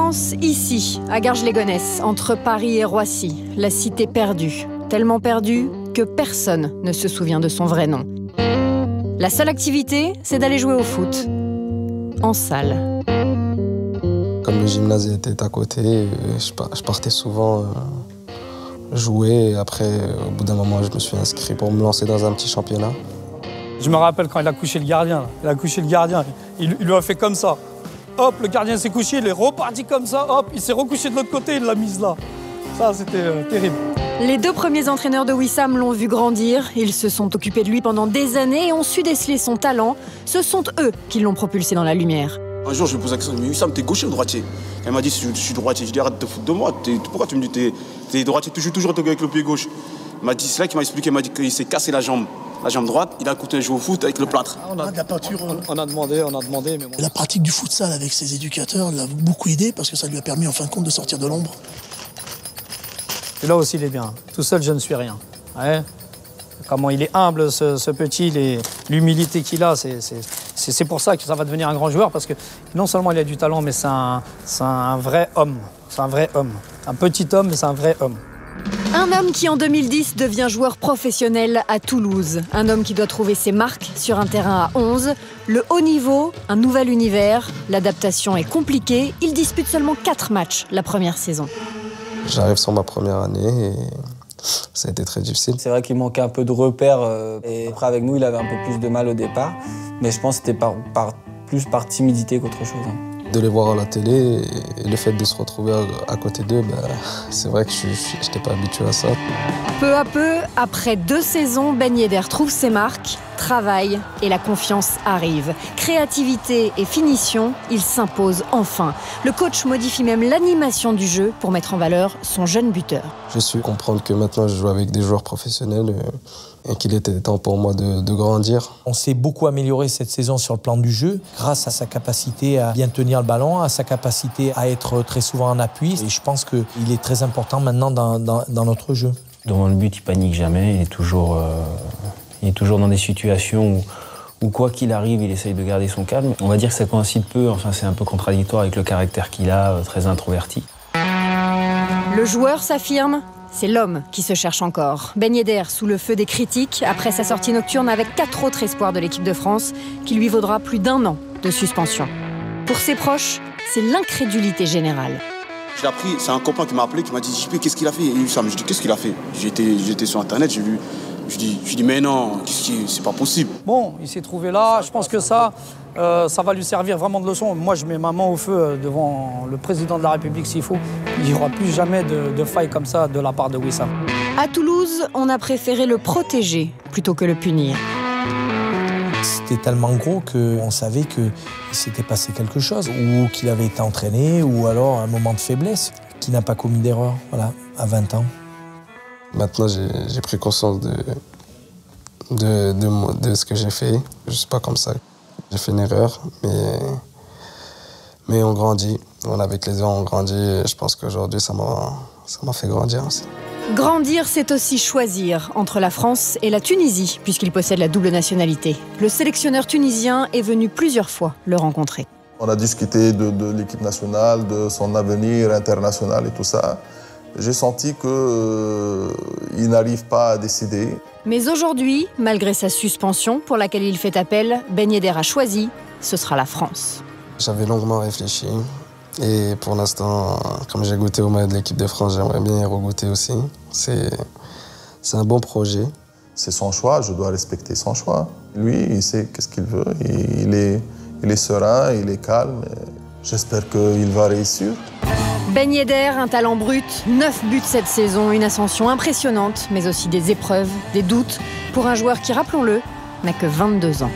commence ici, à Garges-les-Gonesse, entre Paris et Roissy, la cité perdue. Tellement perdue que personne ne se souvient de son vrai nom. La seule activité, c'est d'aller jouer au foot. En salle. Comme le gymnase était à côté, je partais souvent jouer. Et après, au bout d'un moment, je me suis inscrit pour me lancer dans un petit championnat. Je me rappelle quand il a couché le gardien. Il lui a fait comme ça. Hop, le gardien s'est couché, il est reparti comme ça. Hop, il s'est recouché de l'autre côté, il l'a mise là. Ça, c'était terrible. Les deux premiers entraîneurs de Wissam l'ont vu grandir. Ils se sont occupés de lui pendant des années et ont su déceler son talent. Ce sont eux qui l'ont propulsé dans la lumière. Un jour, je lui pose la question, mais Wissam, t'es gaucher ou droitier? Elle m'a dit, je suis droitier. Je lui ai dit, arrête de te foutre de moi. Pourquoi tu me dis, t'es droitier, tu joues toujours avec le pied gauche? Il m'a dit, c'est là qu'il m'a expliqué, il m'a dit qu'il s'est cassé la jambe droite. Il a continué à jouer au foot avec le plâtre. On a demandé, mais bon. La pratique du futsal avec ses éducateurs l'a beaucoup aidé parce que ça lui a permis en fin de compte de sortir de l'ombre. Et là aussi, il est bien. Tout seul, je ne suis rien. Ouais. Comment il est humble, ce petit, l'humilité qu'il a, c'est pour ça que ça va devenir un grand joueur, parce que non seulement il a du talent, mais c'est un vrai homme. C'est un vrai homme. Un petit homme, mais c'est un vrai homme. Un homme qui, en 2010, devient joueur professionnel à Toulouse. Un homme qui doit trouver ses marques sur un terrain à 11. Le haut niveau, un nouvel univers. L'adaptation est compliquée. Il dispute seulement 4 matchs la première saison. J'arrive sur ma première année et ça a été très difficile. C'est vrai qu'il manquait un peu de repères. Et après, avec nous, il avait un peu plus de mal au départ. Mais je pense que c'était plus par timidité qu'autre chose. De les voir à la télé et le fait de se retrouver à côté d'eux, c'est vrai que je n'étais pas habitué à ça. Peu à peu, après 2 saisons, Ben Yedder trouve ses marques, travaille et la confiance arrive. Créativité et finition, il s'impose enfin. Le coach modifie même l'animation du jeu pour mettre en valeur son jeune buteur. Je suis comprendre que maintenant je joue avec des joueurs professionnels et qu'il était temps pour moi de grandir. On s'est beaucoup amélioré cette saison sur le plan du jeu, grâce à sa capacité à bien tenir le ballon, à sa capacité à être très souvent en appui. Et je pense qu'il est très important maintenant dans notre jeu. Devant le but, il panique jamais, il est toujours dans des situations où quoi qu'il arrive, il essaye de garder son calme. On va dire que ça coïncide peu, enfin c'est un peu contradictoire avec le caractère qu'il a, très introverti. Le joueur s'affirme. C'est l'homme qui se cherche encore. Ben Yedder sous le feu des critiques après sa sortie nocturne avec 4 autres espoirs de l'équipe de France qui lui vaudra plus d'1 an de suspension. Pour ses proches, c'est l'incrédulité générale. Je l'ai appris, c'est un copain qui m'a appelé, qui m'a dit, JP, qu'est-ce qu'il a fait? Et Wissam, je dis, qu'est-ce qu'il a fait? J'étais sur Internet, j'ai vu, je dis, mais non, c'est pas possible. Bon, il s'est trouvé là, je pense que ça va lui servir vraiment de leçon. Moi, je mets ma main au feu devant le président de la République s'il faut. Il n'y aura plus jamais de faille comme ça de la part de Wissam. À Toulouse, on a préféré le protéger plutôt que le punir. C'était tellement gros qu'on savait qu'il s'était passé quelque chose, ou qu'il avait été entraîné, ou alors un moment de faiblesse, qu'il n'a pas commis d'erreur, voilà, à 20 ans. Maintenant, j'ai pris conscience de ce que j'ai fait. Je ne suis pas comme ça. J'ai fait une erreur, mais on grandit. Avec les ans, on grandit. Je pense qu'aujourd'hui, ça m'a fait grandir aussi. Grandir, c'est aussi choisir entre la France et la Tunisie, puisqu'il possède la double nationalité. Le sélectionneur tunisien est venu plusieurs fois le rencontrer. On a discuté de l'équipe nationale, de son avenir international et tout ça. J'ai senti qu'il n'arrive pas à décider. Mais aujourd'hui, malgré sa suspension pour laquelle il fait appel, Ben Yedder a choisi, ce sera la France. J'avais longuement réfléchi. Et pour l'instant, comme j'ai goûté au maillot de l'équipe de France, j'aimerais bien y regoûter aussi. C'est un bon projet. C'est son choix, je dois respecter son choix. Lui, il sait qu'est-ce qu'il veut. Il est serein, il est calme. J'espère qu'il va réussir. Ben Yedder, un talent brut, 9 buts cette saison, une ascension impressionnante, mais aussi des épreuves, des doutes, pour un joueur qui, rappelons-le, n'a que 22 ans.